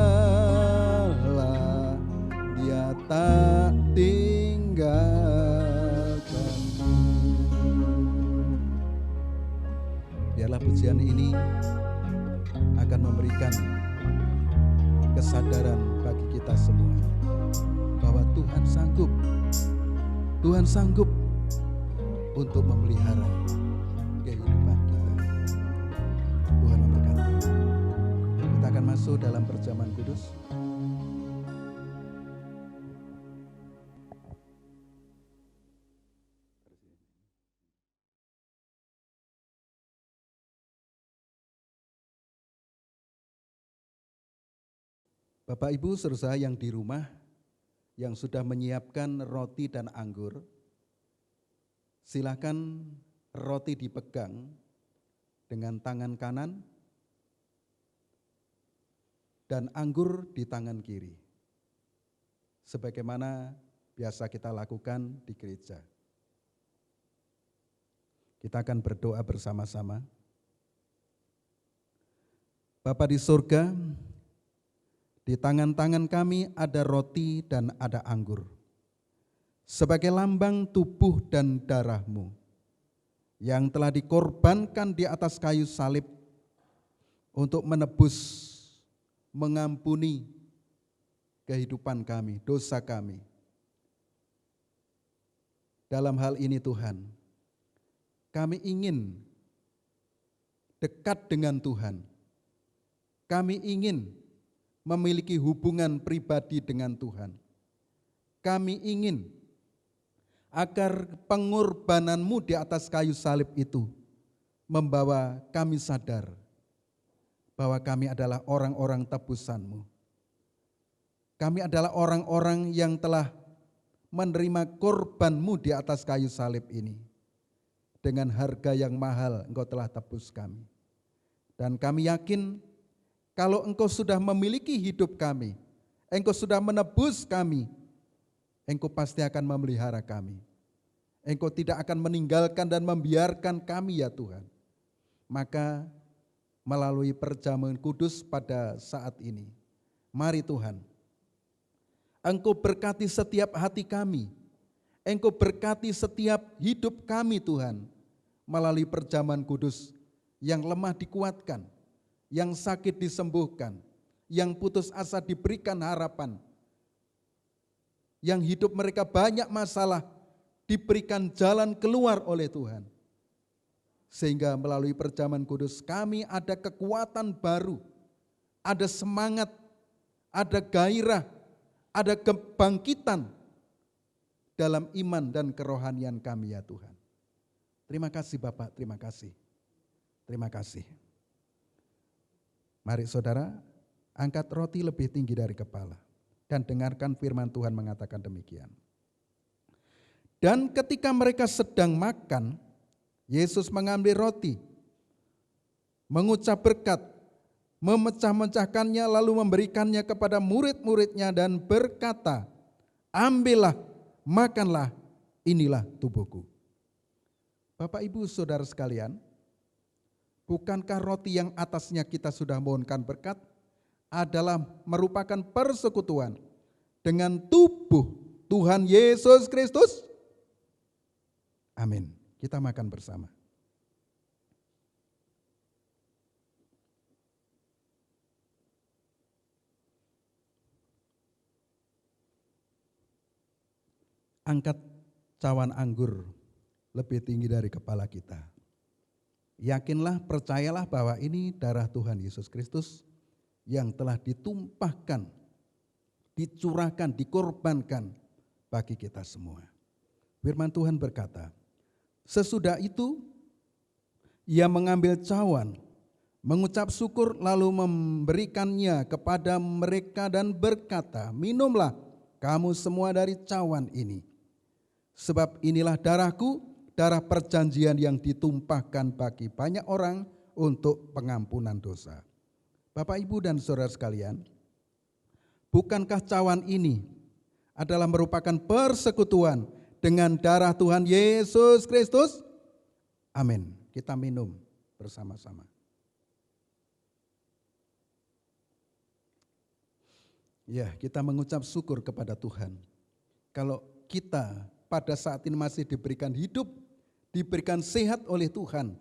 Dia tak tinggalkanmu. Biarlah pujian ini akan memberikan kesadaran bagi kita semua bahwa Tuhan sanggup. Tuhan sanggup untuk memelihara kehidupan kita. Tuhan memberkati. Kita akan masuk dalam perjamuan kudus. Bapak Ibu saudara yang di rumah, yang sudah menyiapkan roti dan anggur, silakan roti dipegang dengan tangan kanan dan anggur di tangan kiri, sebagaimana biasa kita lakukan di gereja. Kita akan berdoa bersama-sama. Bapa di surga, di tangan-tangan kami ada roti dan ada anggur, sebagai lambang tubuh dan darah-Mu yang telah dikorbankan di atas kayu salib untuk menebus, mengampuni kehidupan kami, dosa kami. Dalam hal ini Tuhan, kami ingin dekat dengan Tuhan. Kami ingin memiliki hubungan pribadi dengan Tuhan. Kami ingin agar pengorbanan-Mu di atas kayu salib itu membawa kami sadar bahwa kami adalah orang-orang tebusan-Mu. Kami adalah orang-orang yang telah menerima korban-Mu di atas kayu salib ini. Dengan harga yang mahal Engkau telah tebus kami. Dan kami yakin kalau Engkau sudah memiliki hidup kami, Engkau sudah menebus kami, Engkau pasti akan memelihara kami. Engkau tidak akan meninggalkan dan membiarkan kami ya Tuhan. Maka melalui perjamuan kudus pada saat ini, mari Tuhan, Engkau berkati setiap hati kami. Engkau berkati setiap hidup kami Tuhan, melalui perjamuan kudus, yang lemah dikuatkan, yang sakit disembuhkan, yang putus asa diberikan harapan, yang hidup mereka banyak masalah diberikan jalan keluar oleh Tuhan. Sehingga melalui perjamuan kudus kami ada kekuatan baru, ada semangat, ada gairah, ada kebangkitan dalam iman dan kerohanian kami ya Tuhan. Terima kasih Bapak, terima kasih. Terima kasih. Mari saudara, angkat roti lebih tinggi dari kepala dan dengarkan firman Tuhan mengatakan demikian. Dan ketika mereka sedang makan, Yesus mengambil roti, mengucap berkat, memecah-mecahkannya lalu memberikannya kepada murid-muridnya dan berkata, ambillah, makanlah, inilah tubuhku. Bapak Ibu Saudara sekalian, bukankah roti yang atasnya kita sudah mohonkan berkat adalah merupakan persekutuan dengan tubuh Tuhan Yesus Kristus? Amin. Kita makan bersama. Angkat cawan anggur lebih tinggi dari kepala kita. Yakinlah, percayalah bahwa ini darah Tuhan Yesus Kristus yang telah ditumpahkan, dicurahkan, dikorbankan bagi kita semua. Firman Tuhan berkata, sesudah itu ia mengambil cawan, mengucap syukur lalu memberikannya kepada mereka dan berkata, minumlah kamu semua dari cawan ini. Sebab inilah darahku, darah perjanjian yang ditumpahkan bagi banyak orang untuk pengampunan dosa. Bapak, Ibu, dan saudara sekalian, bukankah cawan ini adalah merupakan persekutuan dengan darah Tuhan Yesus Kristus? Amin. Kita minum bersama-sama. Ya, kita mengucap syukur kepada Tuhan. Kalau kita pada saat ini masih diberikan hidup, diberikan sehat oleh Tuhan,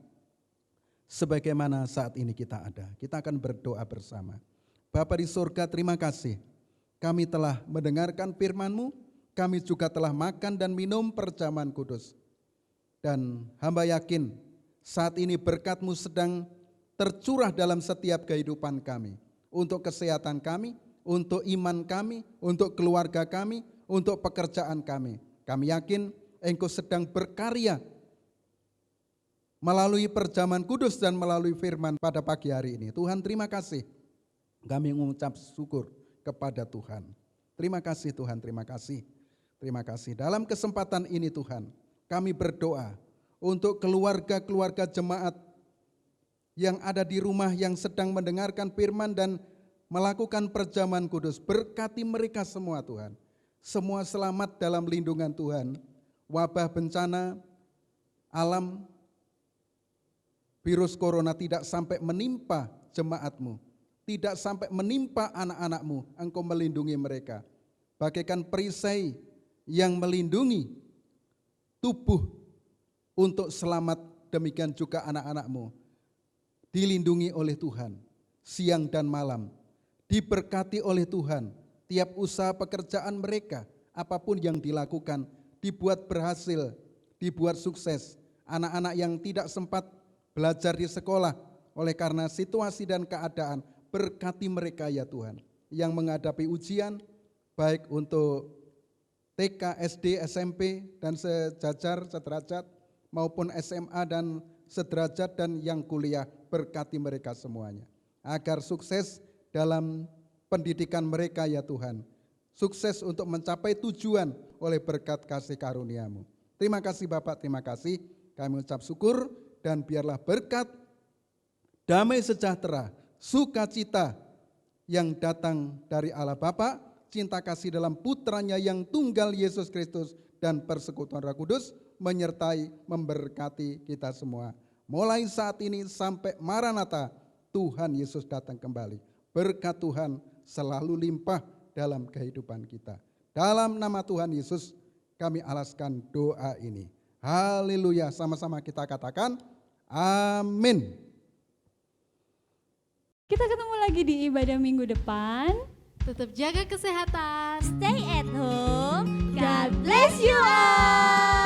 sebagaimana saat ini kita ada. Kita akan berdoa bersama. Bapa di surga, terima kasih. Kami telah mendengarkan firman-Mu, kami juga telah makan dan minum perjamuan kudus. Dan hamba yakin saat ini berkat-Mu sedang tercurah dalam setiap kehidupan kami. Untuk kesehatan kami, untuk iman kami, untuk keluarga kami, untuk pekerjaan kami. Kami yakin Engkau sedang berkarya melalui perjamuan kudus dan melalui firman pada pagi hari ini. Tuhan, terima kasih. Kami mengucap syukur kepada Tuhan. Terima kasih Tuhan, terima kasih. Terima kasih. Dalam kesempatan ini Tuhan, kami berdoa untuk keluarga-keluarga jemaat yang ada di rumah yang sedang mendengarkan firman dan melakukan perjamuan kudus. Berkati mereka semua Tuhan. Semua selamat dalam lindungan Tuhan. Wabah bencana alam virus corona tidak sampai menimpa jemaat-Mu. Tidak sampai menimpa anak-anak-Mu. Engkau melindungi mereka. Bagaikan perisai yang melindungi tubuh untuk selamat, demikian juga anak-anak-Mu. Dilindungi oleh Tuhan, siang dan malam. Diberkati oleh Tuhan, tiap usaha pekerjaan mereka, apapun yang dilakukan, dibuat berhasil, dibuat sukses. Anak-anak yang tidak sempat belajar di sekolah, oleh karena situasi dan keadaan, berkati mereka ya Tuhan. Yang menghadapi ujian, baik untuk TK, SD, SMP, dan sejajar, sederajat, maupun SMA dan sederajat, dan yang kuliah, berkati mereka semuanya. Agar sukses dalam pendidikan mereka ya Tuhan. Sukses untuk mencapai tujuan oleh berkat kasih karunia-Mu. Terima kasih Bapak, terima kasih. Kami mengucap syukur dan biarlah berkat, damai sejahtera, sukacita yang datang dari Allah Bapa, cinta kasih dalam putranya yang tunggal Yesus Kristus dan persekutuan Roh Kudus menyertai memberkati kita semua. Mulai saat ini sampai Maranatha, Tuhan Yesus datang kembali. Berkat Tuhan selalu limpah dalam kehidupan kita. Dalam nama Tuhan Yesus kami alaskan doa ini. Haleluya, sama-sama kita katakan amin. Kita ketemu lagi di ibadah minggu depan. Tetap jaga kesehatan. Stay at home. God bless you all.